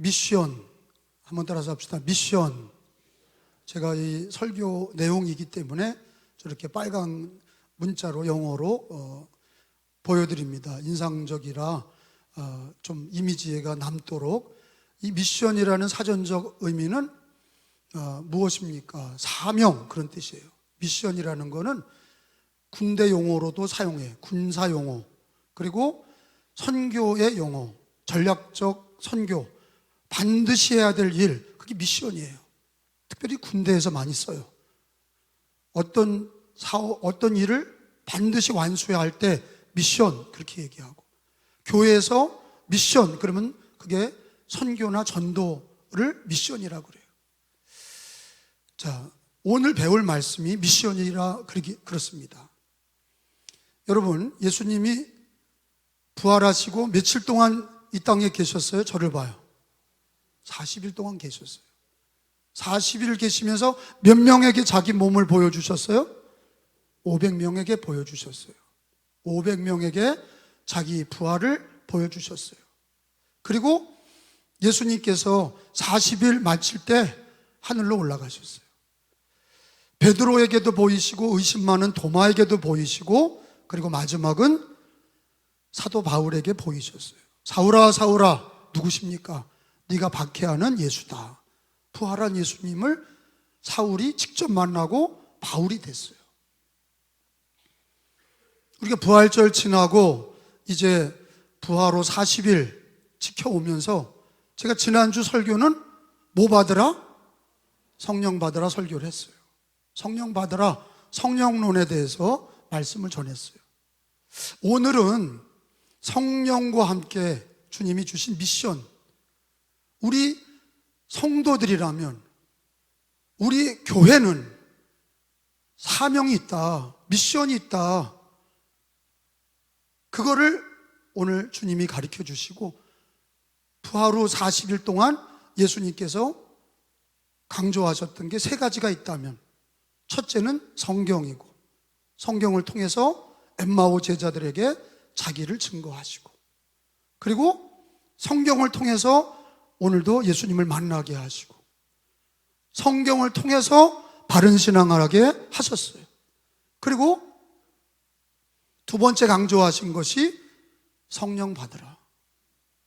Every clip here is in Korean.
미션, 한번 따라서 합시다. 미션. 제가 이 설교 내용이기 때문에 저렇게 빨간 문자로 영어로 보여드립니다. 인상적이라 좀 이미지가 남도록. 이 미션이라는 사전적 의미는 무엇입니까? 사명, 그런 뜻이에요. 미션이라는 거는 군대 용어로도 사용해. 군사 용어, 그리고 선교의 용어, 전략적 선교, 반드시 해야 될 일, 그게 미션이에요. 특별히 군대에서 많이 써요. 어떤 일을 반드시 완수해야 할 때 미션, 그렇게 얘기하고, 교회에서 미션, 그러면 그게 선교나 전도를 미션이라고 그래요. 자, 오늘 배울 말씀이 미션이라 그렇습니다. 여러분, 예수님이 부활하시고 며칠 동안 이 땅에 계셨어요? 저를 봐요. 40일 동안 계셨어요. 40일 계시면서 몇 명에게 자기 몸을 보여주셨어요? 500명에게 보여주셨어요. 500명에게 자기 부활을 보여주셨어요. 그리고 예수님께서 40일 마칠 때 하늘로 올라가셨어요. 베드로에게도 보이시고 의심 많은 도마에게도 보이시고, 그리고 마지막은 사도 바울에게 보이셨어요. 사울아 사울아, 누구십니까? 네가 박해하는 예수다. 부활한 예수님을 사울이 직접 만나고 바울이 됐어요. 우리가 부활절 지나고 이제 부활 후 40일 지켜오면서 제가 지난주 설교는 뭐 받으라? 성령 받으라 설교를 했어요. 성령 받으라, 성령론에 대해서 말씀을 전했어요. 오늘은 성령과 함께 주님이 주신 미션, 우리 성도들이라면, 우리 교회는 사명이 있다, 미션이 있다. 그거를 오늘 주님이 가르쳐 주시고, 부활 후 40일 동안 예수님께서 강조하셨던 게 세 가지가 있다면, 첫째는 성경이고, 성경을 통해서 엠마오 제자들에게 자기를 증거하시고, 그리고 성경을 통해서 오늘도 예수님을 만나게 하시고, 성경을 통해서 바른 신앙을 하게 하셨어요. 그리고 두 번째 강조하신 것이 성령 받으라,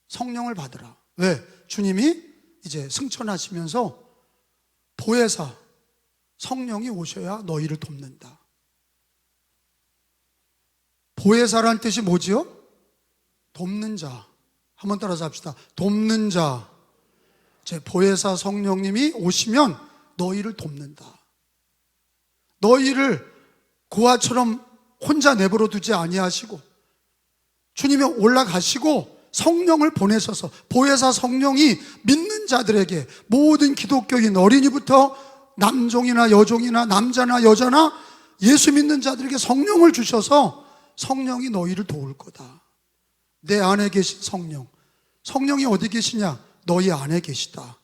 성령을 받으라. 왜? 주님이 이제 승천하시면서 보혜사 성령이 오셔야 너희를 돕는다. 보혜사라는 뜻이 뭐지요? 돕는 자. 한번 따라서 합시다. 돕는 자. 제 보혜사 성령님이 오시면 너희를 돕는다. 너희를 고아처럼 혼자 내버려 두지 아니하시고, 주님이 올라가시고 성령을 보내셔서, 보혜사 성령이 믿는 자들에게, 모든 기독교인 어린이부터 남종이나 여종이나 남자나 여자나 예수 믿는 자들에게 성령을 주셔서 성령이 너희를 도울 거다. 내 안에 계신 성령, 성령이 어디 계시냐? 너희 안에 계시다.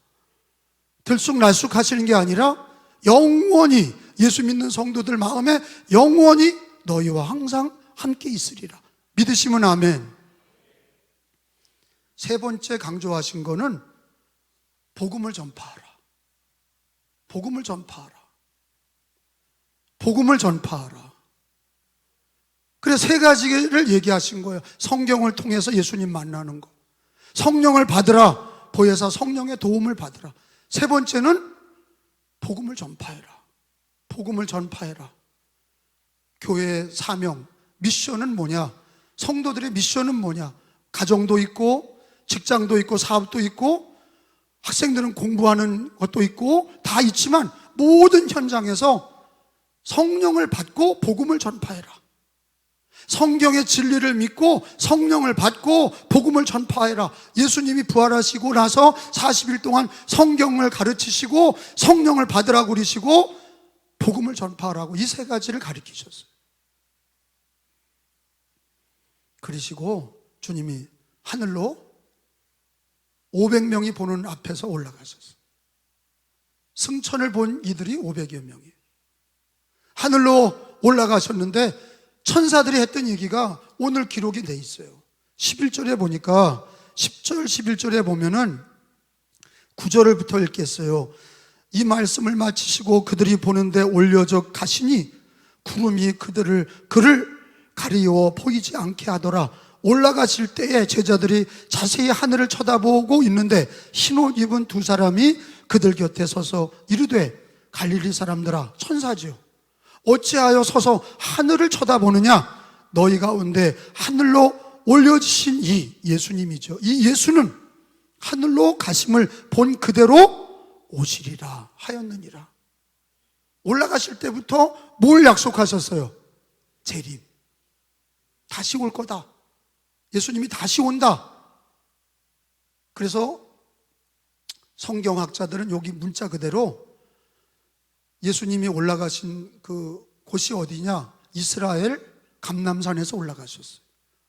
들쑥날쑥 하시는 게 아니라 영원히, 예수 믿는 성도들 마음에 영원히 너희와 항상 함께 있으리라. 믿으시면 아멘. 세 번째 강조하신 거는 복음을 전파하라. 복음을 전파하라. 복음을 전파하라. 그래, 세 가지를 얘기하신 거예요. 성경을 통해서 예수님 만나는 거, 성령을 받으라, 보혜사 성령의 도움을 받으라. 세 번째는 복음을 전파해라. 복음을 전파해라. 교회의 사명, 미션은 뭐냐? 성도들의 미션은 뭐냐? 가정도 있고, 직장도 있고, 사업도 있고, 학생들은 공부하는 것도 있고, 다 있지만 모든 현장에서 성령을 받고 복음을 전파해라. 성경의 진리를 믿고 성령을 받고 복음을 전파해라. 예수님이 부활하시고 나서 40일 동안 성경을 가르치시고 성령을 받으라고 그러시고 복음을 전파하라고, 이 세 가지를 가르치셨어요. 그러시고 주님이 하늘로 500명이 보는 앞에서 올라가셨어요. 승천을 본 이들이 500여 명이에요. 하늘로 올라가셨는데 천사들이 했던 얘기가 오늘 기록이 돼 있어요. 11절에 보니까 10절 11절에 보면은 9절부터 읽겠어요. 이 말씀을 마치시고 그들이 보는데 올려져 가시니 구름이 그를 가리워 보이지 않게 하더라. 올라가실 때에 제자들이 자세히 하늘을 쳐다보고 있는데 흰옷 입은 두 사람이 그들 곁에 서서 이르되 갈릴리 사람들아, 천사지요, 어찌하여 서서 하늘을 쳐다보느냐? 너희 가운데 하늘로 올려지신 이 예수님이죠. 이 예수는 하늘로 가심을 본 그대로 오시리라 하였느니라. 올라가실 때부터 뭘 약속하셨어요? 재림, 다시 올 거다. 예수님이 다시 온다. 그래서 성경학자들은 여기 문자 그대로 예수님이 올라가신 그 곳이 어디냐? 이스라엘 감람산에서 올라가셨어요.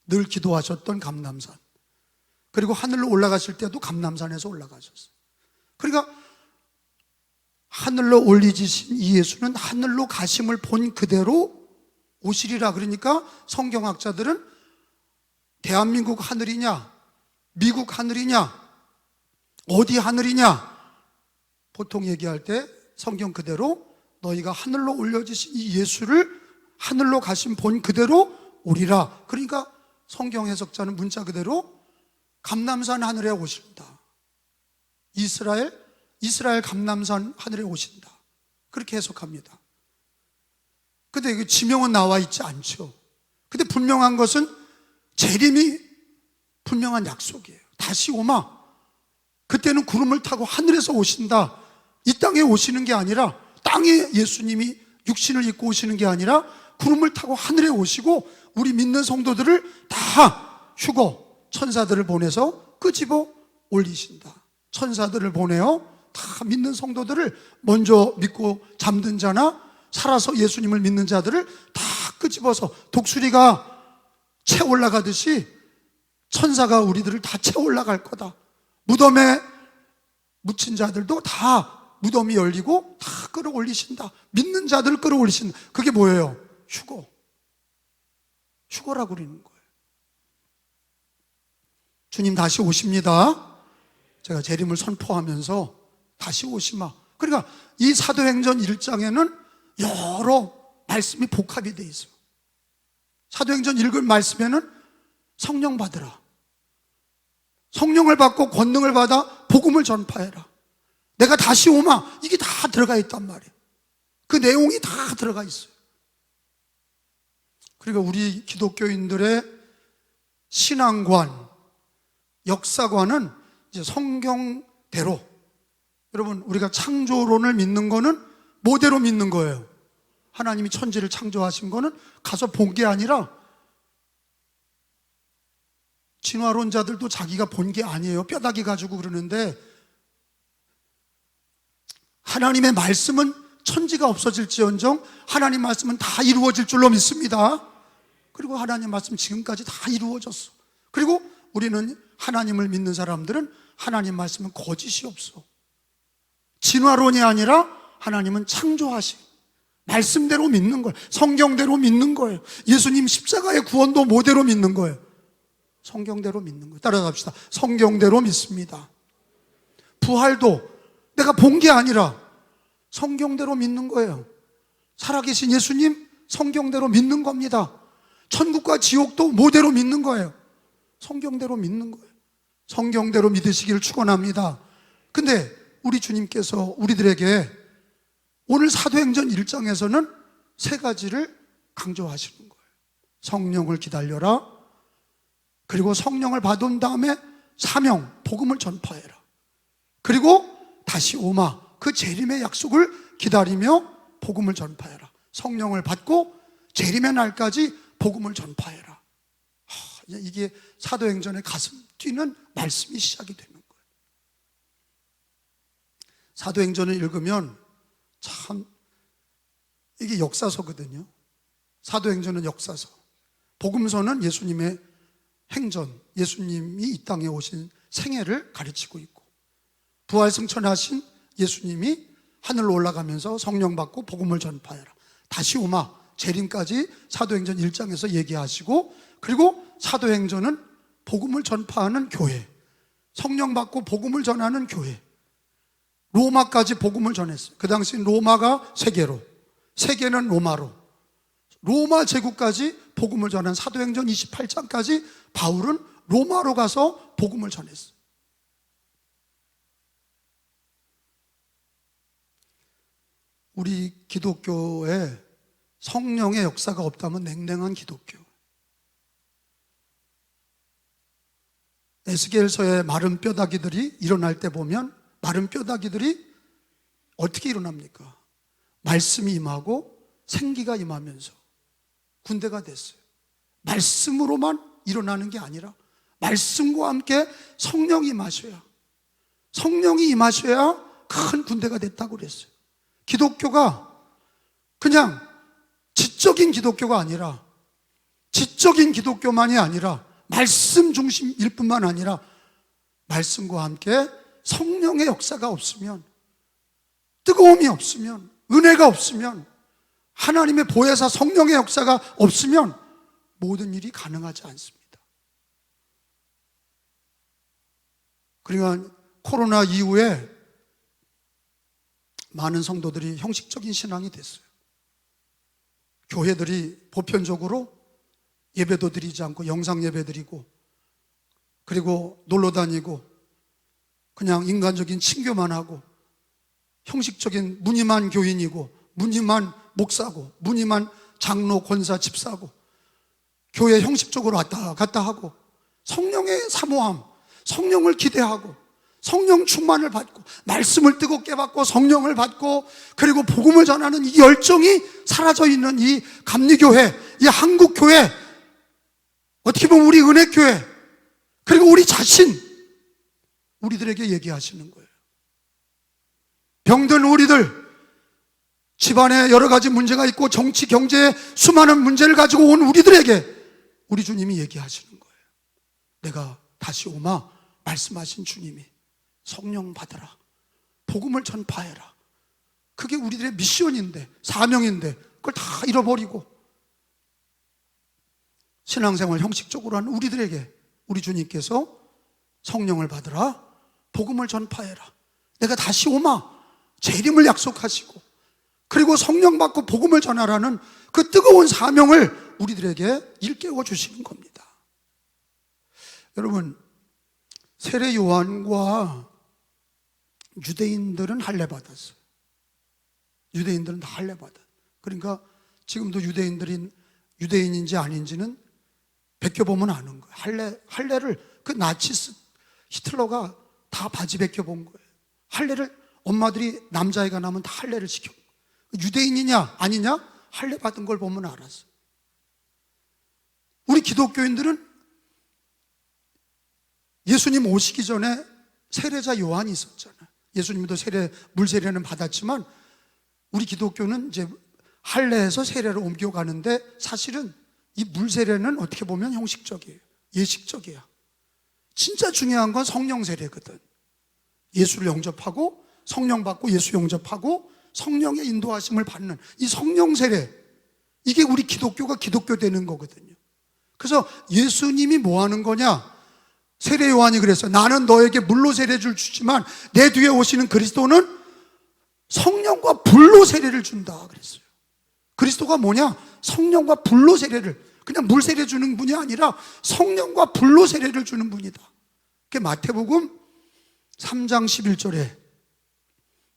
늘 기도하셨던 감람산. 그리고 하늘로 올라가실 때도 감람산에서 올라가셨어요. 그러니까 하늘로 올리지신 이 예수는 하늘로 가심을 본 그대로 오시리라. 그러니까 성경학자들은 대한민국 하늘이냐, 미국 하늘이냐, 어디 하늘이냐, 보통 얘기할 때 성경 그대로 너희가 하늘로 올려지신 이 예수를 하늘로 가심 본 그대로 오리라. 그러니까 성경 해석자는 문자 그대로 감람산 하늘에 오신다. 이스라엘 감람산 하늘에 오신다. 그렇게 해석합니다. 근데 그 지명은 나와 있지 않죠. 근데 분명한 것은 재림이 분명한 약속이에요. 다시 오마. 그때는 구름을 타고 하늘에서 오신다. 이 땅에 오시는 게 아니라, 땅에 예수님이 육신을 입고 오시는 게 아니라 구름을 타고 하늘에 오시고 우리 믿는 성도들을 다 휴거 천사들을 보내서 끄집어 올리신다. 천사들을 보내어 다 믿는 성도들을, 먼저 믿고 잠든 자나 살아서 예수님을 믿는 자들을 다 끄집어서 독수리가 채 올라가듯이 천사가 우리들을 다 채 올라갈 거다. 무덤에 묻힌 자들도 다 무덤이 열리고 다 끌어올리신다. 믿는 자들을 끌어올리신다. 그게 뭐예요? 휴거라고 그러는 거예요. 주님 다시 오십니다. 제가 재림을 선포하면서 다시 오시마. 그러니까 이 사도행전 1장에는 여러 말씀이 복합이 돼 있어요. 사도행전 읽은 말씀에는 성령 받으라, 성령을 받고 권능을 받아 복음을 전파해라, 내가 다시 오마, 이게 다 들어가 있단 말이에요. 그 내용이 다 들어가 있어요. 그러니까 우리 기독교인들의 신앙관, 역사관은 이제 성경대로, 여러분 우리가 창조론을 믿는 거는 뭐대로 믿는 거예요? 하나님이 천지를 창조하신 거는 가서 본 게 아니라, 진화론자들도 자기가 본 게 아니에요. 뼈다귀 가지고 그러는데, 하나님의 말씀은 천지가 없어질지언정 하나님 말씀은 다 이루어질 줄로 믿습니다. 그리고 하나님 말씀 지금까지 다 이루어졌어. 그리고 우리는 하나님을 믿는 사람들은 하나님 말씀은 거짓이 없어. 진화론이 아니라 하나님은 창조하신 말씀대로 믿는 거예요. 성경대로 믿는 거예요. 예수님 십자가의 구원도 뭐대로 믿는 거예요? 성경대로 믿는 거예요. 따라갑시다. 성경대로 믿습니다. 부활도 내가 본 게 아니라 성경대로 믿는 거예요. 살아계신 예수님 성경대로 믿는 겁니다. 천국과 지옥도 뭐대로 믿는 거예요? 성경대로 믿는 거예요. 성경대로 믿으시기를 축원합니다. 근데 우리 주님께서 우리들에게 오늘 사도행전 1장에서는 세 가지를 강조하시는 거예요. 성령을 기다려라, 그리고 성령을 받은 다음에 사명, 복음을 전파해라, 그리고 다시 오마, 그 재림의 약속을 기다리며 복음을 전파해라. 성령을 받고 재림의 날까지 복음을 전파해라. 이게 사도행전의 가슴 뛰는 말씀이 시작이 되는 거예요. 사도행전을 읽으면 참 이게 역사서거든요. 사도행전은 역사서, 복음서는 예수님의 행전, 예수님이 이 땅에 오신 생애를 가르치고 있고, 부활승천하신 예수님이 하늘로 올라가면서 성령 받고 복음을 전파해라, 다시 오마, 재림까지 사도행전 1장에서 얘기하시고, 그리고 사도행전은 복음을 전파하는 교회, 성령 받고 복음을 전하는 교회, 로마까지 복음을 전했어요. 그 당시 로마가 세계로, 세계는 로마로, 로마 제국까지 복음을 전한 사도행전 28장까지 바울은 로마로 가서 복음을 전했어요. 우리 기독교에 성령의 역사가 없다면 냉랭한 기독교. 에스겔서의 마른 뼈다귀들이 일어날 때 보면 마른 뼈다귀들이 어떻게 일어납니까? 말씀이 임하고 생기가 임하면서 군대가 됐어요. 말씀으로만 일어나는 게 아니라 말씀과 함께 성령이 임하셔야, 성령이 임하셔야 큰 군대가 됐다고 그랬어요. 기독교가 그냥 지적인 기독교가 아니라, 지적인 기독교만이 아니라 말씀 중심일 뿐만 아니라 말씀과 함께 성령의 역사가 없으면, 뜨거움이 없으면, 은혜가 없으면, 하나님의 보혜사 성령의 역사가 없으면 모든 일이 가능하지 않습니다. 그러니까 코로나 이후에 많은 성도들이 형식적인 신앙이 됐어요. 교회들이 보편적으로 예배도 드리지 않고 영상 예배 드리고, 그리고 놀러 다니고 그냥 인간적인 친교만 하고, 형식적인 무늬만 교인이고 무늬만 목사고 무늬만 장로, 권사, 집사고, 교회 형식적으로 왔다 갔다 하고, 성령의 사모함, 성령을 기대하고 성령 충만을 받고 말씀을 뜨겁게 받고 성령을 받고, 그리고 복음을 전하는 이 열정이 사라져 있는 이 감리교회, 이 한국교회, 어떻게 보면 우리 은혜교회, 그리고 우리 자신, 우리들에게 얘기하시는 거예요. 병든 우리들, 집안에 여러 가지 문제가 있고 정치, 경제에 수많은 문제를 가지고 온 우리들에게 우리 주님이 얘기하시는 거예요. 내가 다시 오마 말씀하신 주님이 성령 받으라, 복음을 전파해라. 그게 우리들의 미션인데, 사명인데 그걸 다 잃어버리고 신앙생활 형식적으로 하는 우리들에게 우리 주님께서 성령을 받으라, 복음을 전파해라, 내가 다시 오마 재림을 약속하시고, 그리고 성령 받고 복음을 전하라는 그 뜨거운 사명을 우리들에게 일깨워 주시는 겁니다. 여러분, 세례 요한과 유대인들은 할례 받았어요. 유대인들은 다 할례 받았어요. 그러니까 지금도 유대인인지 아닌지는 벗겨보면 아는 거예요. 할례를 그 나치스 히틀러가 다 바지 벗겨본 거예요. 할례를 엄마들이 남자애가 나면 다 할례를 시켜. 유대인이냐 아니냐 할례 받은 걸 보면 알았어요. 우리 기독교인들은 예수님 오시기 전에 세례자 요한이 있었잖아요. 예수님도 물세례는 받았지만 우리 기독교는 이제 할례에서 세례로 옮겨가는데, 사실은 이 물세례는 어떻게 보면 형식적이에요. 예식적이야. 진짜 중요한 건 성령 세례거든. 예수를 영접하고 성령 받고 예수 영접하고 성령의 인도하심을 받는 이 성령 세례, 이게 우리 기독교가 기독교 되는 거거든요. 그래서 예수님이 뭐 하는 거냐? 세례 요한이 그랬어요. 나는 너에게 물로 세례를 주지만 내 뒤에 오시는 그리스도는 성령과 불로 세례를 준다 그랬어요. 그리스도가 뭐냐? 성령과 불로 세례를, 그냥 물 세례 주는 분이 아니라 성령과 불로 세례를 주는 분이다. 그게 마태복음 3장 11절에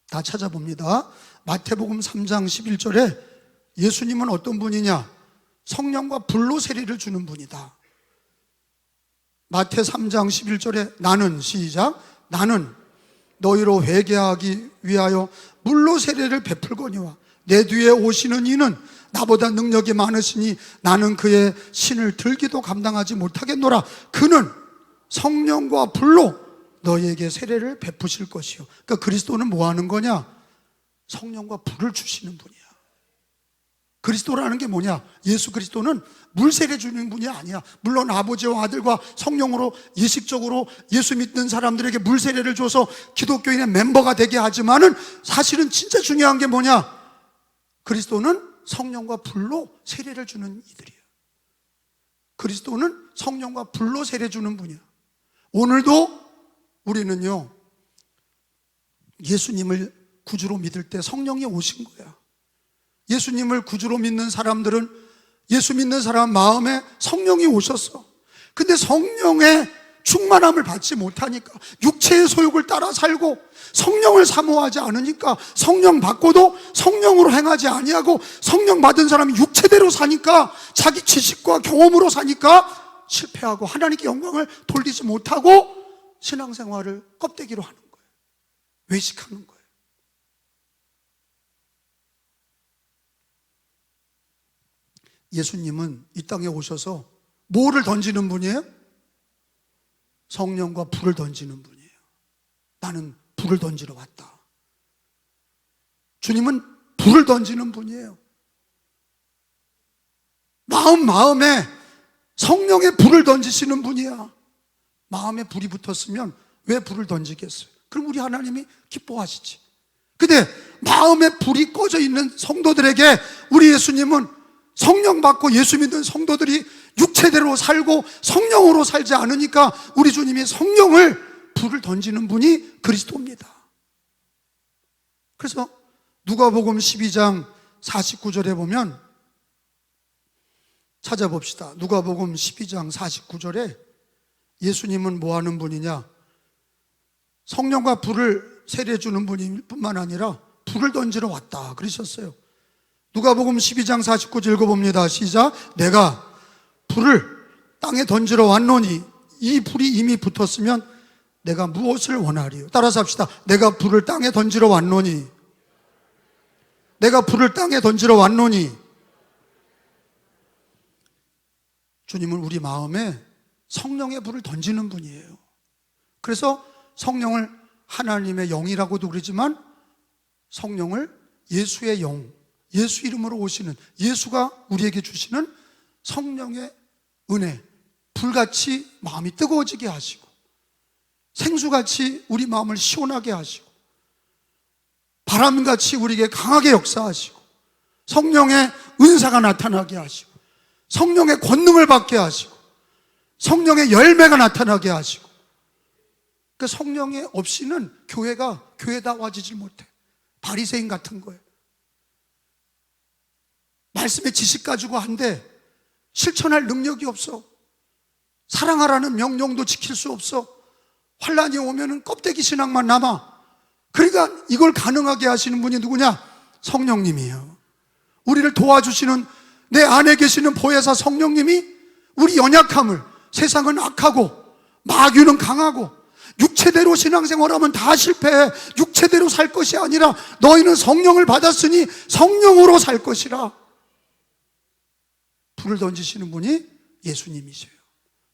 다 찾아봅니다. 마태복음 3장 11절에 예수님은 어떤 분이냐? 성령과 불로 세례를 주는 분이다. 마태 3장 11절에 나는, 시작, 나는 너희로 회개하기 위하여 물로 세례를 베풀거니와 내 뒤에 오시는 이는 나보다 능력이 많으시니 나는 그의 신을 들기도 감당하지 못하겠노라. 그는 성령과 불로 너희에게 세례를 베푸실 것이요. 그러니까 그리스도는 뭐 하는 거냐? 성령과 불을 주시는 분이야. 그리스도라는 게 뭐냐? 예수 그리스도는 물세례 주는 분이 아니야. 물론 아버지와 아들과 성령으로 예식적으로 예수 믿는 사람들에게 물세례를 줘서 기독교인의 멤버가 되게 하지만은 사실은 진짜 중요한 게 뭐냐? 그리스도는 성령과 불로 세례를 주는 이들이에요. 그리스도는 성령과 불로 세례 주는 분이야. 오늘도 우리는요, 예수님을 구주로 믿을 때 성령이 오신 거야. 예수님을 구주로 믿는 사람들은, 예수 믿는 사람 마음에 성령이 오셨어. 근데 성령의 충만함을 받지 못하니까, 육체의 소욕을 따라 살고 성령을 사모하지 않으니까, 성령 받고도 성령으로 행하지 아니하고, 성령 받은 사람이 육체대로 사니까, 자기 지식과 경험으로 사니까 실패하고 하나님께 영광을 돌리지 못하고 신앙생활을 껍데기로 하는 거예요. 외식하는 거예요. 예수님은 이 땅에 오셔서 뭐를 던지는 분이에요? 성령과 불을 던지는 분이에요. 나는 불을 던지러 왔다. 주님은 불을 던지는 분이에요. 마음에 성령의 불을 던지시는 분이야. 마음에 불이 붙었으면 왜 불을 던지겠어요? 그럼 우리 하나님이 기뻐하시지. 근데 마음에 불이 꺼져 있는 성도들에게 우리 예수님은 성령 받고 예수 믿는 성도들이 육체대로 살고 성령으로 살지 않으니까 우리 주님이 성령을, 불을 던지는 분이 그리스도입니다. 그래서 누가복음 12장 49절에 보면, 찾아봅시다. 누가복음 12장 49절에 예수님은 뭐 하는 분이냐? 성령과 불을 세례주는 분일 뿐만 아니라 불을 던지러 왔다 그러셨어요. 누가복음 12장 49절 읽어봅니다. 시작. 내가 불을 땅에 던지러 왔노니, 이 불이 이미 붙었으면 내가 무엇을 원하리요? 따라서 합시다. 내가 불을 땅에 던지러 왔노니, 내가 불을 땅에 던지러 왔노니. 주님은 우리 마음에 성령의 불을 던지는 분이에요. 그래서 성령을 하나님의 영이라고도 그러지만, 성령을 예수의 영, 예수 이름으로 오시는, 예수가 우리에게 주시는 성령의 은혜, 불같이 마음이 뜨거워지게 하시고, 생수같이 우리 마음을 시원하게 하시고, 바람같이 우리에게 강하게 역사하시고, 성령의 은사가 나타나게 하시고, 성령의 권능을 받게 하시고, 성령의 열매가 나타나게 하시고. 그 성령이 없이는 교회가 교회다워지질 못해. 바리새인 같은 거예요. 말씀의 지식 가지고 한데 실천할 능력이 없어. 사랑하라는 명령도 지킬 수 없어. 환란이 오면은 껍데기 신앙만 남아. 그러니까 이걸 가능하게 하시는 분이 누구냐? 성령님이에요. 우리를 도와주시는 내 안에 계시는 보혜사 성령님이 우리 연약함을, 세상은 악하고 마귀는 강하고 육체대로 신앙생활하면 다 실패해. 육체대로 살 것이 아니라 너희는 성령을 받았으니 성령으로 살 것이라. 불을 던지시는 분이 예수님이세요.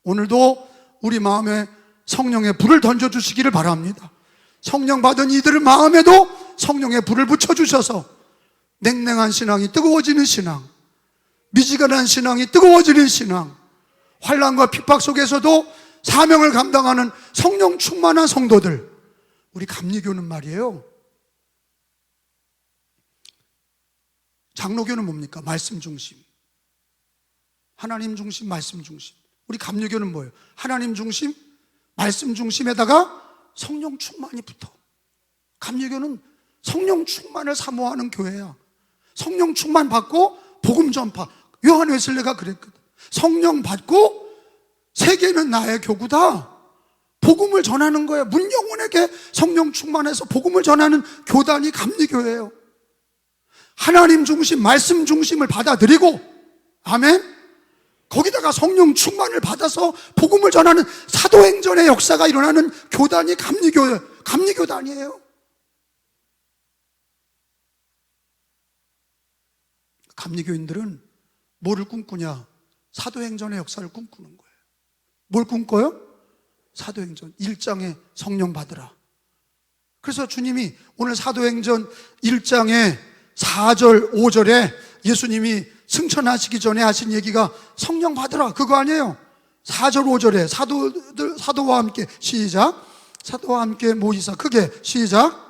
오늘도 우리 마음에 성령의 불을 던져주시기를 바랍니다. 성령 받은 이들의 마음에도 성령의 불을 붙여주셔서 냉랭한 신앙이 뜨거워지는 신앙, 미지근한 신앙이 뜨거워지는 신앙, 환난과 핍박 속에서도 사명을 감당하는 성령 충만한 성도들. 우리 감리교는 말이에요, 장로교는 뭡니까? 말씀 중심, 하나님 중심, 말씀 중심. 우리 감리교는 뭐예요? 하나님 중심, 말씀 중심에다가 성령 충만이 붙어. 감리교는 성령 충만을 사모하는 교회야. 성령 충만 받고 복음 전파. 요한 웨슬레가 그랬거든. 성령 받고 세계는 나의 교구다. 복음을 전하는 거예요. 문영혼에게 성령 충만해서 복음을 전하는 교단이 감리교예요. 하나님 중심, 말씀 중심을 받아들이고, 아멘, 거기다가 성령 충만을 받아서 복음을 전하는 사도행전의 역사가 일어나는 교단이 감리교단이에요. 감리교인들은 뭐를 꿈꾸냐? 사도행전의 역사를 꿈꾸는 거예요. 뭘 꿈꿔요? 사도행전 1장에 성령 받으라. 그래서 주님이 오늘 사도행전 1장에 4절 5절에 예수님이 승천하시기 전에 하신 얘기가 성령 받으라 그거 아니에요. 4절 5절에 사도와 함께, 시작, 사도와 함께 모이사, 크게 시작,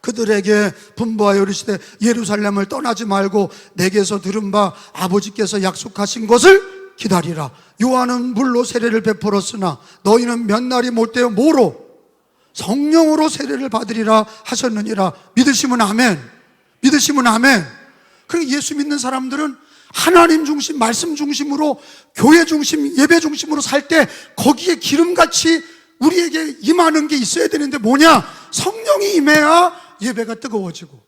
그들에게 분부하여 이르시되 예루살렘을 떠나지 말고 내게서 들은 바 아버지께서 약속하신 것을 기다리라. 요한은 물로 세례를 베풀었으나 너희는 몇 날이 못되어 뭐로? 성령으로 세례를 받으리라 하셨느니라. 믿으시면 아멘. 믿으시면 아멘. 그러니까 예수 믿는 사람들은 하나님 중심, 말씀 중심으로, 교회 중심, 예배 중심으로 살 때 거기에 기름같이 우리에게 임하는 게 있어야 되는데 뭐냐? 성령이 임해야 예배가 뜨거워지고,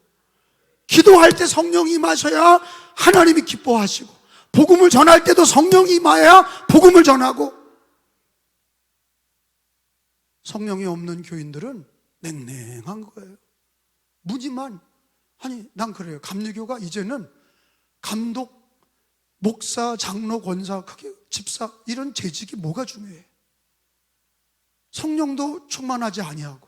기도할 때 성령이 임하셔야 하나님이 기뻐하시고, 복음을 전할 때도 성령이 임해야 복음을 전하고. 성령이 없는 교인들은 냉랭한 거예요. 무지만. 아니, 난 그래요. 감리교가 이제는 감독, 목사, 장로, 권사, 그게 집사, 이런 재직이 뭐가 중요해? 성령도 충만하지 아니하고,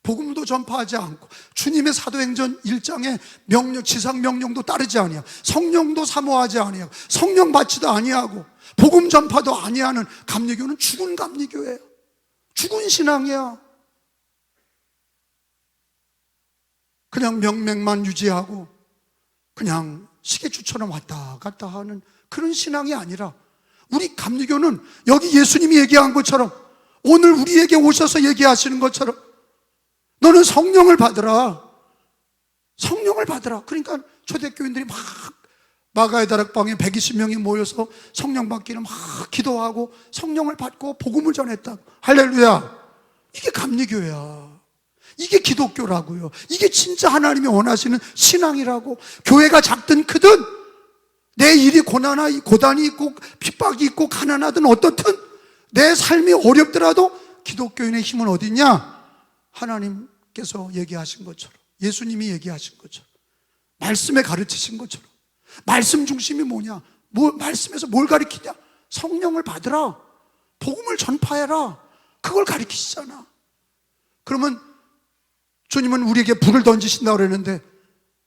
복음도 전파하지 않고, 주님의 사도행전 1장의 명령, 지상 명령도 따르지 아니하고, 성령도 사모하지 아니하고, 성령 받지도 아니하고, 복음 전파도 아니하는 감리교는 죽은 감리교예요. 죽은 신앙이야. 그냥 명맥만 유지하고 그냥 시계추처럼 왔다 갔다 하는 그런 신앙이 아니라, 우리 감리교는 여기 예수님이 얘기한 것처럼, 오늘 우리에게 오셔서 얘기하시는 것처럼 너는 성령을 받으라. 성령을 받으라. 그러니까 초대교인들이 막 마가의 다락방에 120명이 모여서 성령 받기를 막 기도하고 성령을 받고 복음을 전했다. 할렐루야. 이게 감리교야. 이게 기독교라고요. 이게 진짜 하나님이 원하시는 신앙이라고. 교회가 작든 크든, 내 일이 고단이 있고 핍박이 있고 가난하든 어떻든, 내 삶이 어렵더라도 기독교인의 힘은 어디 있냐? 하나님께서 얘기하신 것처럼, 예수님이 얘기하신 것처럼, 말씀에 가르치신 것처럼. 말씀 중심이 뭐냐? 말씀에서 뭘 가르치냐? 성령을 받으라. 복음을 전파해라. 그걸 가르치시잖아. 그러면 주님은 우리에게 불을 던지신다고 그랬는데,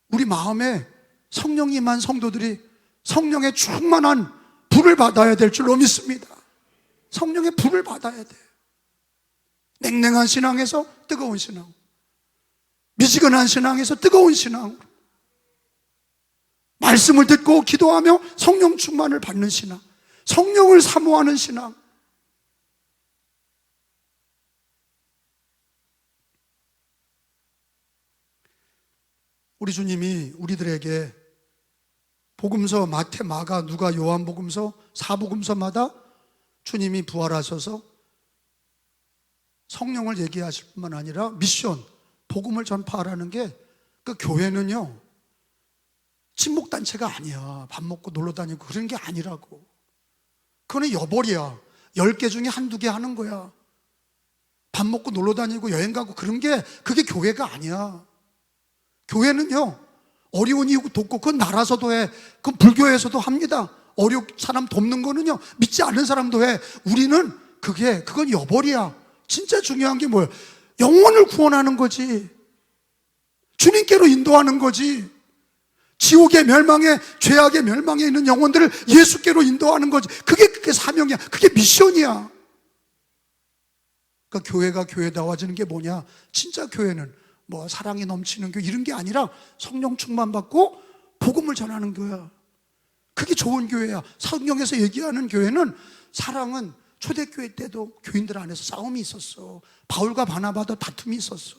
우리 마음에 성령이 임한 성도들이 성령의 충만한 불을 받아야 될 줄로 믿습니다. 성령의 불을 받아야 돼. 냉랭한 신앙에서 뜨거운 신앙, 미지근한 신앙에서 뜨거운 신앙, 말씀을 듣고 기도하며 성령 충만을 받는 신앙, 성령을 사모하는 신앙. 우리 주님이 우리들에게 복음서, 마태, 마가, 누가, 요한복음서, 사복음서마다 주님이 부활하셔서 성령을 얘기하실 뿐만 아니라 미션, 복음을 전파하라는 게, 그 교회는요 친목단체가 아니야. 밥 먹고 놀러 다니고 그런 게 아니라고. 그거는 여벌이야. 10개 중에 한두 개 하는 거야. 밥 먹고 놀러 다니고 여행 가고 그런 게, 그게 교회가 아니야. 교회는요 어려운 이웃 돕고, 그건 나라서도 해. 그건 불교에서도 합니다. 어려운 사람 돕는 거는요 믿지 않는 사람도 해. 우리는 그건 여벌이야. 진짜 중요한 게 뭐예요? 영혼을 구원하는 거지. 주님께로 인도하는 거지. 지옥의 멸망에, 죄악의 멸망에 있는 영혼들을 예수께로 인도하는 거지. 그게 사명이야. 그게 미션이야. 그러니까 교회가 교회다워지는 게 뭐냐? 진짜 교회는 뭐 사랑이 넘치는 교회 이런 게 아니라 성령 충만 받고 복음을 전하는 교회야. 그게 좋은 교회야. 성경에서 얘기하는 교회는, 사랑은 초대교회 때도 교인들 안에서 싸움이 있었어. 바울과 바나바도 다툼이 있었어.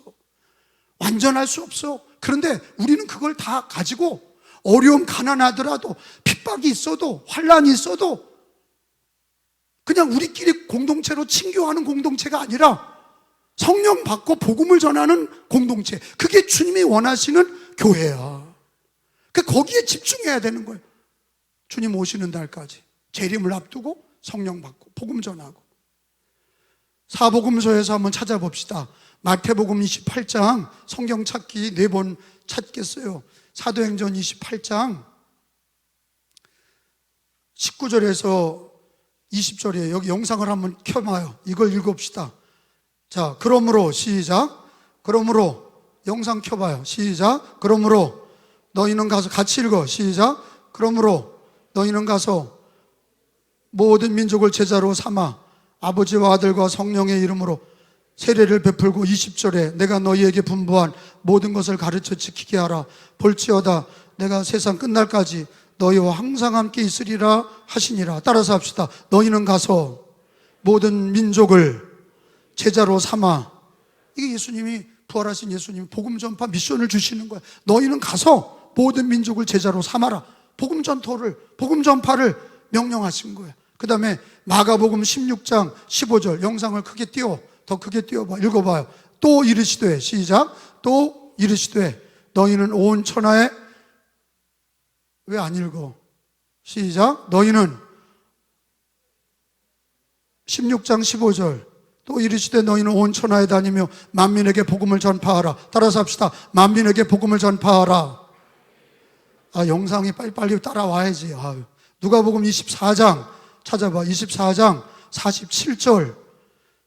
완전할 수 없어. 그런데 우리는 그걸 다 가지고, 어려움, 가난하더라도, 핍박이 있어도, 환란이 있어도 그냥 우리끼리 공동체로 친교하는 공동체가 아니라 성령 받고 복음을 전하는 공동체, 그게 주님이 원하시는 교회야. 그러니까 거기에 집중해야 되는 거예요. 주님 오시는 날까지 재림을 앞두고 성령 받고 복음 전하고. 사복음서에서 한번 찾아봅시다. 마태복음 28장, 성경 찾기 4번 찾겠어요. 사도행전 28장 19절에서 20절이에요. 여기 영상을 한번 켜봐요. 이걸 읽읍시다. 자, 그러므로, 시작. 그러므로, 영상 켜봐요. 시작. 그러므로 너희는 가서, 같이 읽어. 시작. 그러므로 너희는 가서 모든 민족을 제자로 삼아 아버지와 아들과 성령의 이름으로 세례를 베풀고, 20절에 내가 너희에게 분부한 모든 것을 가르쳐 지키게 하라. 볼지어다 내가 세상 끝날까지 너희와 항상 함께 있으리라 하시니라. 따라서 합시다. 너희는 가서 모든 민족을 제자로 삼아 이게 예수님이, 부활하신 예수님이 복음 전파 미션을 주시는 거야. 너희는 가서 모든 민족을 제자로 삼아라. 복음 전파를 명령하신 거야. 그 다음에 마가복음 16장 15절, 영상을 크게 더 크게 띄워봐. 읽어봐요. 또 이르시되, 시작. 또 이르시되 너희는 온 천하에, 왜 안 읽어? 시작. 너희는 16장 15절, 또 이르시되 너희는 온 천하에 다니며 만민에게 복음을 전파하라. 따라서 합시다. 만민에게 복음을 전파하라. 영상이 빨리 따라와야지. 누가복음 24장 찾아봐. 24장 47절,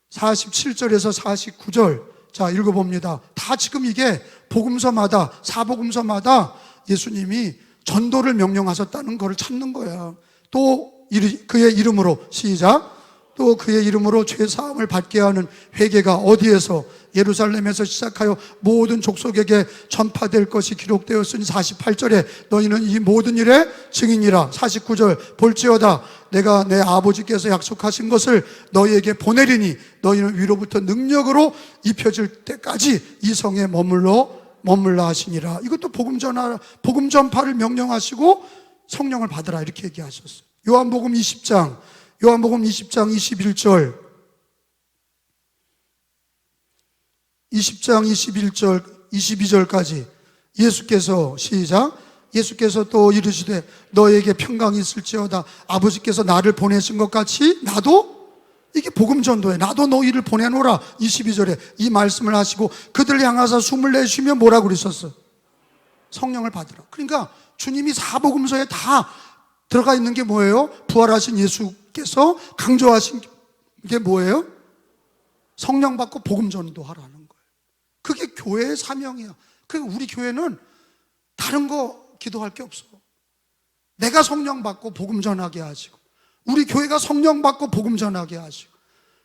47절에서 49절. 자, 읽어봅니다. 다 지금 이게 복음서마다, 사복음서마다 예수님이 전도를 명령하셨다는 것을 찾는 거야. 또 그의 이름으로, 시작. 또 그의 이름으로 죄사함을 받게 하는 회개가 어디에서? 예루살렘에서 시작하여 모든 족속에게 전파될 것이 기록되었으니 48절에 너희는 이 모든 일의 증인이라. 49절 볼지어다 내가 내 아버지께서 약속하신 것을 너희에게 보내리니 너희는 위로부터 능력으로 입혀질 때까지 이 성에 머물라 하시니라. 이것도 복음 전파를 명령하시고 성령을 받으라 이렇게 얘기하셨어요. 요한복음 20장 21절, 20장 21절 22절까지 예수께서, 시작. 예수께서 또 이르시되 너에게 평강이 있을지어다 아버지께서 나를 보내신 것 같이 나도, 이게 복음 전도에 나도 너희를 보내노라. 22절에 이 말씀을 하시고 그들을 향하사 숨을 내쉬며 뭐라고 그러셨어? 성령을 받으라. 그러니까 주님이 사복음서에 다 들어가 있는 게 뭐예요? 부활하신 예수께서 강조하신 게 뭐예요? 성령 받고 복음 전도하라는 거예요. 그게 교회의 사명이야. 그러니까 우리 교회는 다른 거 기도할 게 없어. 내가 성령 받고 복음 전하게 하시고, 우리 교회가 성령 받고 복음 전하게 하시고,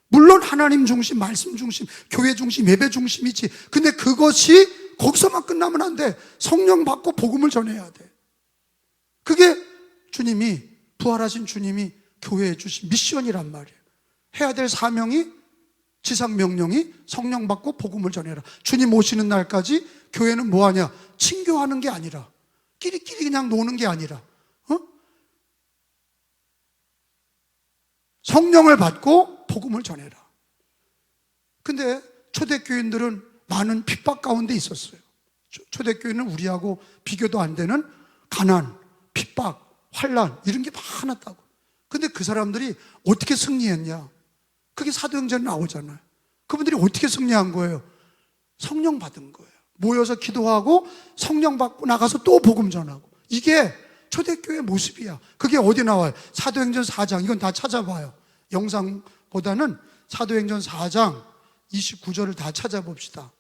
물론 하나님 중심, 말씀 중심, 교회 중심, 예배 중심이지. 근데 그것이 거기서만 끝나면 안 돼. 성령 받고 복음을 전해야 돼. 그게 주님이, 부활하신 주님이 교회에 주신 미션이란 말이에요. 해야 될 사명이, 지상 명령이 성령 받고 복음을 전해라. 주님 오시는 날까지 교회는 뭐하냐? 친교하는 게 아니라, 끼리끼리 그냥 노는 게 아니라, 성령을 받고 복음을 전해라. 근데 초대교인들은 많은 핍박 가운데 있었어요. 초대교인은 우리하고 비교도 안 되는 가난, 핍박, 환난 이런 게 많았다고. 근데 그 사람들이 어떻게 승리했냐? 그게 사도행전에 나오잖아요. 그분들이 어떻게 승리한 거예요? 성령 받은 거예요. 모여서 기도하고 성령 받고 나가서 또 복음 전하고. 이게 초대교회 모습이야. 그게 어디 나와요? 사도행전 4장. 이건 다 찾아봐요. 영상보다는 사도행전 4장 29절을 다 찾아봅시다.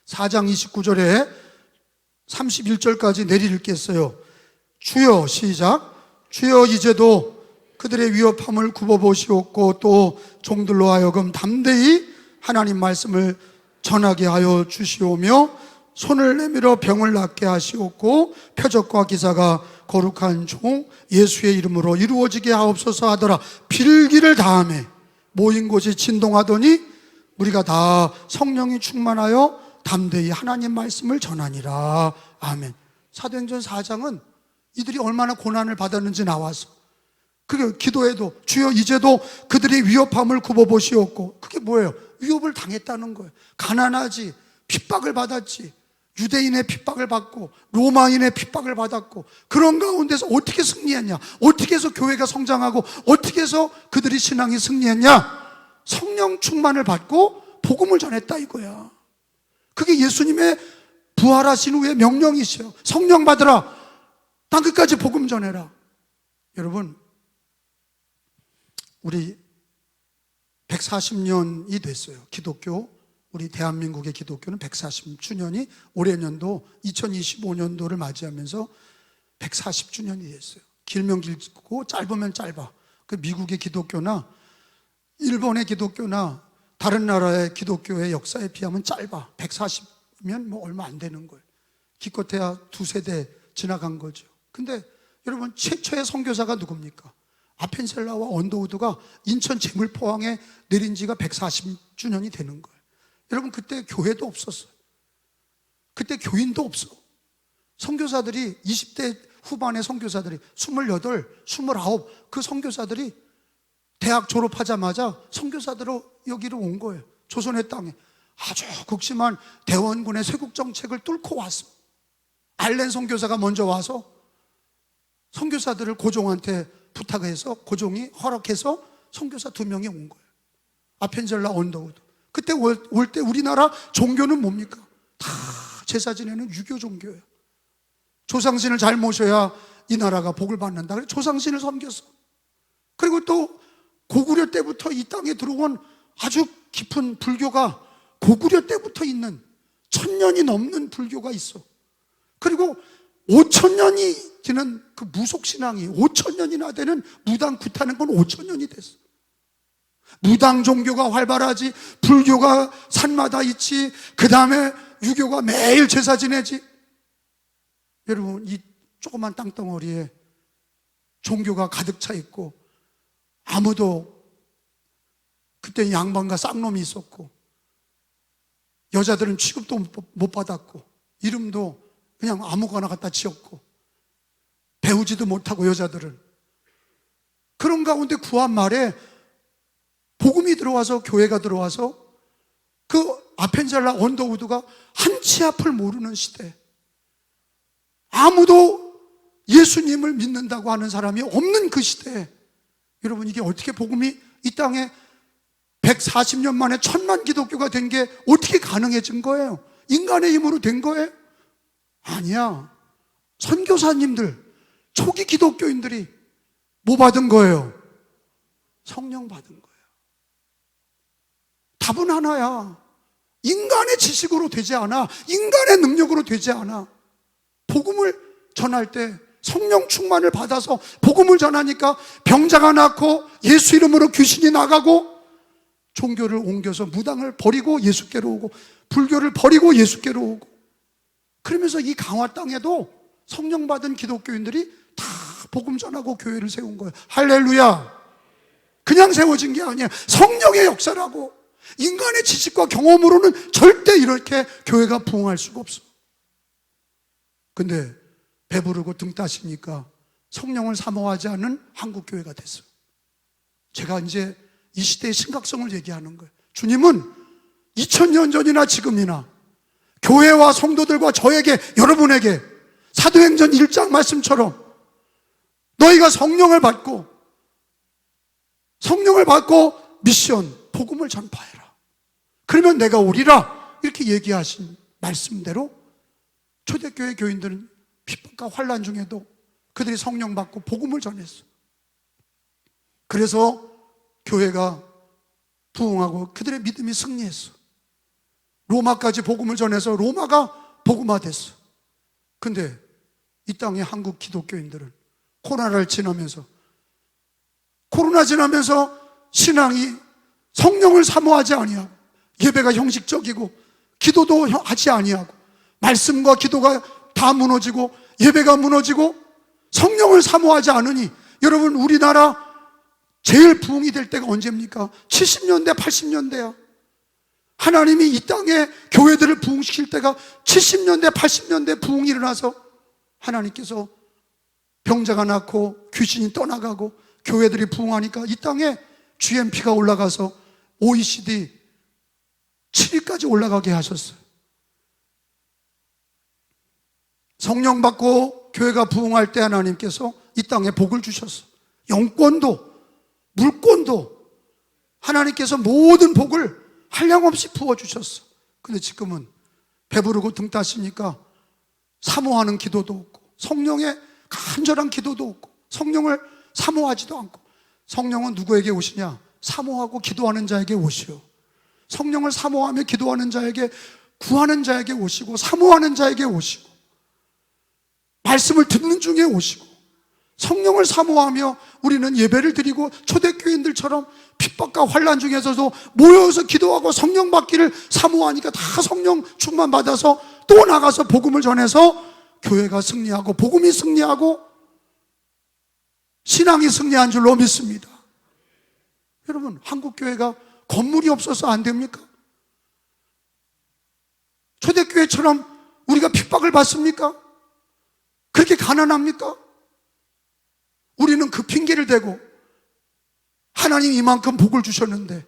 4장 29절에 31절까지 내리 읽겠어요. 주여, 시작. 주여 이제도 그들의 위협함을 굽어보시옵고 또 종들로 하여금 담대히 하나님 말씀을 전하게 하여 주시오며 손을 내밀어 병을 낫게 하시옵고 표적과 기사가 거룩한 종 예수의 이름으로 이루어지게 하옵소서 하더라. 빌기를 다하매 모인 곳이 진동하더니 우리가 다 성령이 충만하여 담대히 하나님 말씀을 전하니라. 아멘. 사도행전 4장은 이들이 얼마나 고난을 받았는지 나와서, 그게 기도해도 주여 이제도 그들이 위협함을 굽어보시옵고, 그게 뭐예요? 위협을 당했다는 거예요. 가난하지, 핍박을 받았지, 유대인의 핍박을 받고 로마인의 핍박을 받았고, 그런 가운데서 어떻게 승리했냐? 어떻게 해서 교회가 성장하고 어떻게 해서 그들이 신앙이 승리했냐? 성령 충만을 받고 복음을 전했다 이거야. 그게 예수님의 부활하신 후의 명령이시요. 성령 받으라. 땅끝까지 복음 전해라. 여러분, 우리 140년이 됐어요. 기독교, 우리 대한민국의 기독교는 140주년이 올해 년도 2025년도를 맞이하면서 140주년이 됐어요. 길면 길고 짧으면 짧아. 그 미국의 기독교나 일본의 기독교나 다른 나라의 기독교의 역사에 비하면 짧아. 140이면 뭐 얼마 안 되는 거예요. 기껏해야 두세 대 지나간 거죠. 근데 여러분, 최초의 선교사가 누굽니까? 아펜셀라와 언더우드가 인천 제물포항에 내린 지가 140주년이 되는 거예요. 여러분, 그때 교회도 없었어요. 그때 교인도 없어. 선교사들이 20대 후반의 선교사들이 28, 29 그 선교사들이 대학 졸업하자마자 선교사들로 여기로 온 거예요. 조선의 땅에 아주 극심한 대원군의 쇄국 정책을 뚫고 왔어. 알렌 선교사가 먼저 와서 선교사들을 고종한테 부탁해서 고종이 허락해서 선교사 2명이 온 거예요. 아펜젤라 언더우드. 그때 올 때 우리나라 종교는 뭡니까? 다 제사 지내는 유교 종교예요. 조상신을 잘 모셔야 이 나라가 복을 받는다. 그래서 조상신을 섬겼어. 그리고 또 고구려 때부터 이 땅에 들어온 아주 깊은 불교가 고구려 때부터 있는 1000년이 넘는 불교가 있어. 그리고 5000년이 되는 그 무속신앙이 5000년이나 되는 무당 굿하는 건 5000년이 됐어. 무당 종교가 활발하지, 불교가 산마다 있지, 그 다음에 유교가 매일 제사 지내지. 여러분, 이 조그만 땅덩어리에 종교가 가득 차 있고, 아무도, 그때 양반과 쌍놈이 있었고, 여자들은 취급도 못 받았고, 이름도 그냥 아무거나 갖다 지었고, 배우지도 못하고 여자들은. 그런 가운데 구한 말에 복음이 들어와서, 교회가 들어와서 그 아펜젤라 언더우드가 한 치 앞을 모르는 시대, 아무도 예수님을 믿는다고 하는 사람이 없는 그 시대에, 여러분, 이게 어떻게 복음이 이 땅에 140년 만에 1000만 기독교가 된 게 어떻게 가능해진 거예요? 인간의 힘으로 된 거예요? 아니야. 선교사님들, 초기 기독교인들이 뭐 받은 거예요? 성령 받은 거예요. 답은 하나야. 인간의 지식으로 되지 않아. 인간의 능력으로 되지 않아. 복음을 전할 때 성령 충만을 받아서 복음을 전하니까 병자가 낫고 예수 이름으로 귀신이 나가고, 종교를 옮겨서 무당을 버리고 예수께로 오고, 불교를 버리고 예수께로 오고, 그러면서 이 강화 땅에도 성령 받은 기독교인들이 다 복음 전하고 교회를 세운 거예요. 할렐루야. 그냥 세워진 게 아니야. 성령의 역사라고. 인간의 지식과 경험으로는 절대 이렇게 교회가 부흥할 수가 없어. 근데 배부르고 등 따시니까 성령을 사모하지 않는 한국교회가 됐어요. 제가 이제 이 시대의 심각성을 얘기하는 거예요. 주님은 2000년 전이나 지금이나 교회와 성도들과 저에게, 여러분에게 사도행전 1장 말씀처럼 너희가 성령을 받고 미션, 복음을 전파해라. 그러면 내가 오리라. 이렇게 얘기하신 말씀대로 초대교회 교인들은 핍박과 환난 중에도 그들이 성령 받고 복음을 전했어. 그래서 교회가 부흥하고 그들의 믿음이 승리했어. 로마까지 복음을 전해서 로마가 복음화됐어. 근데 이 땅의 한국 기독교인들은 코로나 지나면서 신앙이 성령을 사모하지 아니하고, 예배가 형식적이고 기도도 하지 아니하고, 말씀과 기도가 다 무너지고 예배가 무너지고 성령을 사모하지 않으니, 여러분, 우리나라 제일 부흥이 될 때가 언제입니까? 70년대, 80년대야. 하나님이 이 땅에 교회들을 부흥시킬 때가 70년대, 80년대 부흥이 일어나서 하나님께서 병자가 낫고 귀신이 떠나가고 교회들이 부흥하니까 이 땅에 GNP가 올라가서 OECD 7위까지 올라가게 하셨어요. 성령 받고 교회가 부흥할 때 하나님께서 이 땅에 복을 주셨어. 영권도 물권도 하나님께서 모든 복을 한량없이 부어주셨어. 근데 지금은 배부르고 등 따시니까 사모하는 기도도 없고, 성령의 간절한 기도도 없고, 성령을 사모하지도 않고. 성령은 누구에게 오시냐? 사모하고 기도하는 자에게 오시오. 성령을 사모하며 기도하는 자에게, 구하는 자에게 오시고, 사모하는 자에게 오시고, 말씀을 듣는 중에 오시고. 성령을 사모하며 우리는 예배를 드리고 초대교인들처럼 핍박과 환난 중에서도 모여서 기도하고 성령 받기를 사모하니까 다 성령 충만 받아서 또 나가서 복음을 전해서 교회가 승리하고 복음이 승리하고 신앙이 승리한 줄로 믿습니다. 여러분, 한국교회가 건물이 없어서 안 됩니까? 교회처럼 우리가 핍박을 받습니까? 그렇게 가난합니까? 우리는 그 핑계를 대고 하나님 이만큼 복을 주셨는데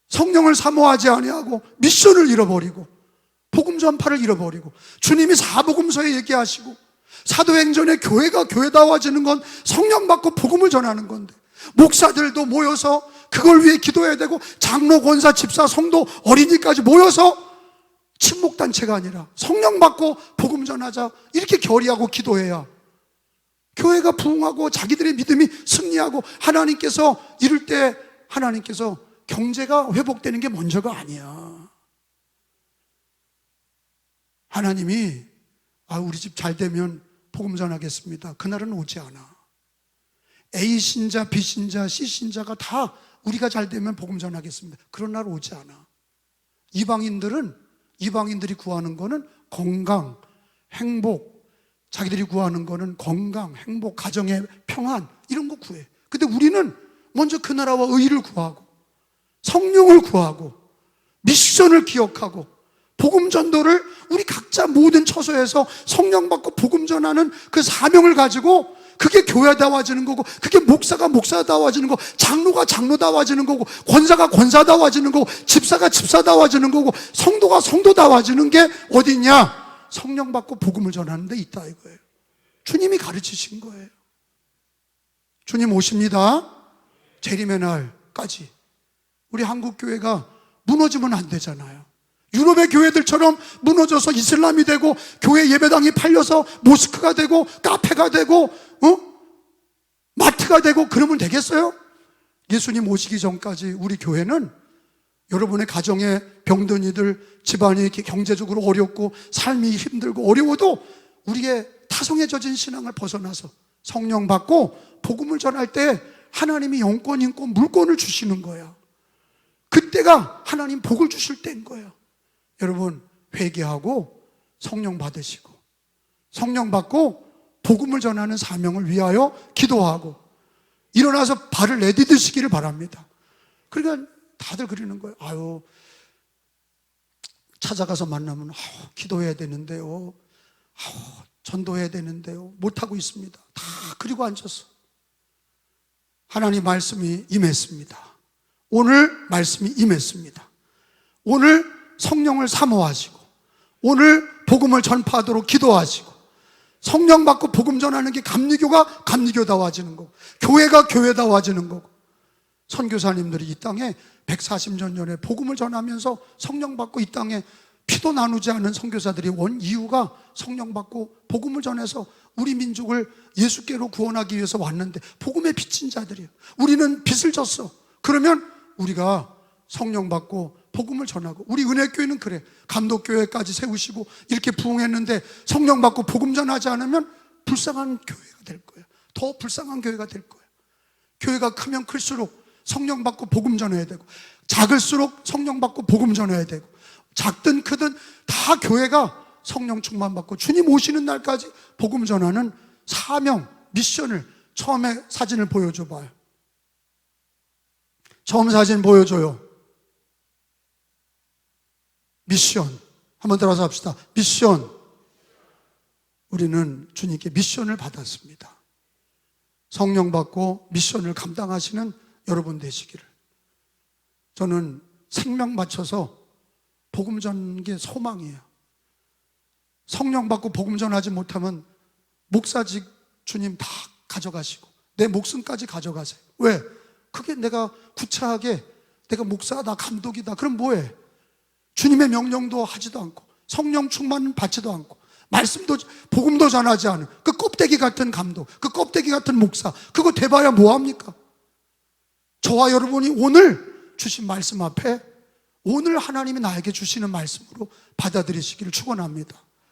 성령을 사모하지 아니하고 미션을 잃어버리고 복음 전파를 잃어버리고, 주님이 사복음서에 얘기하시고 사도행전에 교회가 교회다워지는 건 성령 받고 복음을 전하는 건데, 목사들도 모여서 그걸 위해 기도해야 되고, 장로, 권사, 집사, 성도, 어린이까지 모여서 친목단체가 아니라 성령 받고 복음 전하자 이렇게 결의하고 기도해야 교회가 부흥하고 자기들의 믿음이 승리하고 하나님께서 이룰 때 하나님께서 경제가 회복되는 게 먼저가 아니야. 하나님이 우리 집 잘 되면 복음 전하겠습니다, 그날은 오지 않아. A 신자, B 신자, C 신자가 다 우리가 잘 되면 복음 전하겠습니다, 그런 날 오지 않아. 이방인들이 구하는 거는 건강, 행복, 자기들이 구하는 거는 건강, 행복, 가정의 평안, 이런 거 구해. 근데 우리는 먼저 그 나라와 의를 구하고 성령을 구하고 미션을 기억하고 복음 전도를 우리 각자 모든 처소에서 성령 받고 복음 전하는 그 사명을 가지고, 그게 교회다워지는 거고, 그게 목사가 목사다워지는 거고, 장로가 장로다워지는 거고, 권사가 권사다워지는 거고, 집사가 집사다워지는 거고, 성도가 성도다워지는 게 어디 있냐? 성령 받고 복음을 전하는 데 있다 이거예요. 주님이 가르치신 거예요. 주님 오십니다. 재림의 날까지 우리 한국 교회가 무너지면 안 되잖아요. 유럽의 교회들처럼 무너져서 이슬람이 되고 교회 예배당이 팔려서 모스크가 되고 카페가 되고 마트가 되고 그러면 되겠어요? 예수님 오시기 전까지 우리 교회는 여러분의 가정에 병든 이들, 집안이 경제적으로 어렵고 삶이 힘들고 어려워도 우리의 타성에 젖은 신앙을 벗어나서 성령 받고 복음을 전할 때 하나님이 영권, 인권, 물권을 주시는 거야. 그때가 하나님 복을 주실 때인 거예요. 여러분, 회개하고 성령 받으시고 성령 받고 복음을 전하는 사명을 위하여 기도하고 일어나서 발을 내디디시기를 바랍니다. 그러니까 다들 그러는 거예요. 찾아가서 만나면 기도해야 되는데요, 전도해야 되는데요, 못하고 있습니다. 다 그리고 앉아서 하나님 말씀이 임했습니다. 오늘 말씀이 임했습니다. 오늘 성령을 사모하시고 오늘 복음을 전파하도록 기도하시고 성령 받고 복음 전하는 게 감리교가 감리교다워지는 거고 교회가 교회다워지는 거고, 선교사님들이 이 땅에 140년 전에 복음을 전하면서 성령 받고 이 땅에 피도 나누지 않은 선교사들이 온 이유가 성령 받고 복음을 전해서 우리 민족을 예수께로 구원하기 위해서 왔는데, 복음에 빚진 자들이에요. 우리는 빚을 졌어. 그러면 우리가 성령 받고 복음을 전하고, 우리 은혜교회는 그래, 감독교회까지 세우시고 이렇게 부흥했는데 성령 받고 복음 전하지 않으면 불쌍한 교회가 될 거예요. 더 불쌍한 교회가 될 거예요. 교회가 크면 클수록 성령 받고 복음 전해야 되고, 작을수록 성령 받고 복음 전해야 되고, 작든 크든 다 교회가 성령 충만 받고 주님 오시는 날까지 복음 전하는 사명, 미션을, 처음에 사진을 보여줘 봐요. 처음 사진 보여줘요. 미션. 한번 따라서 합시다. 미션. 우리는 주님께 미션을 받았습니다. 성령 받고 미션을 감당하시는 여러분 되시기를. 저는 생명 바쳐서 복음 전하는 게 소망이에요. 성령 받고 복음 전하지 못하면 목사직 주님 다 가져가시고 내 목숨까지 가져가세요. 왜? 그게 내가 구차하게 내가 목사다, 감독이다, 그럼 뭐해? 주님의 명령도 하지도 않고 성령 충만 받지도 않고 말씀도, 복음도 전하지 않은 그 껍데기 같은 감독, 그 껍데기 같은 목사, 그거 돼봐야 뭐합니까? 저와 여러분이 오늘 주신 말씀 앞에 오늘 하나님이 나에게 주시는 말씀으로 받아들이시기를 축원합니다.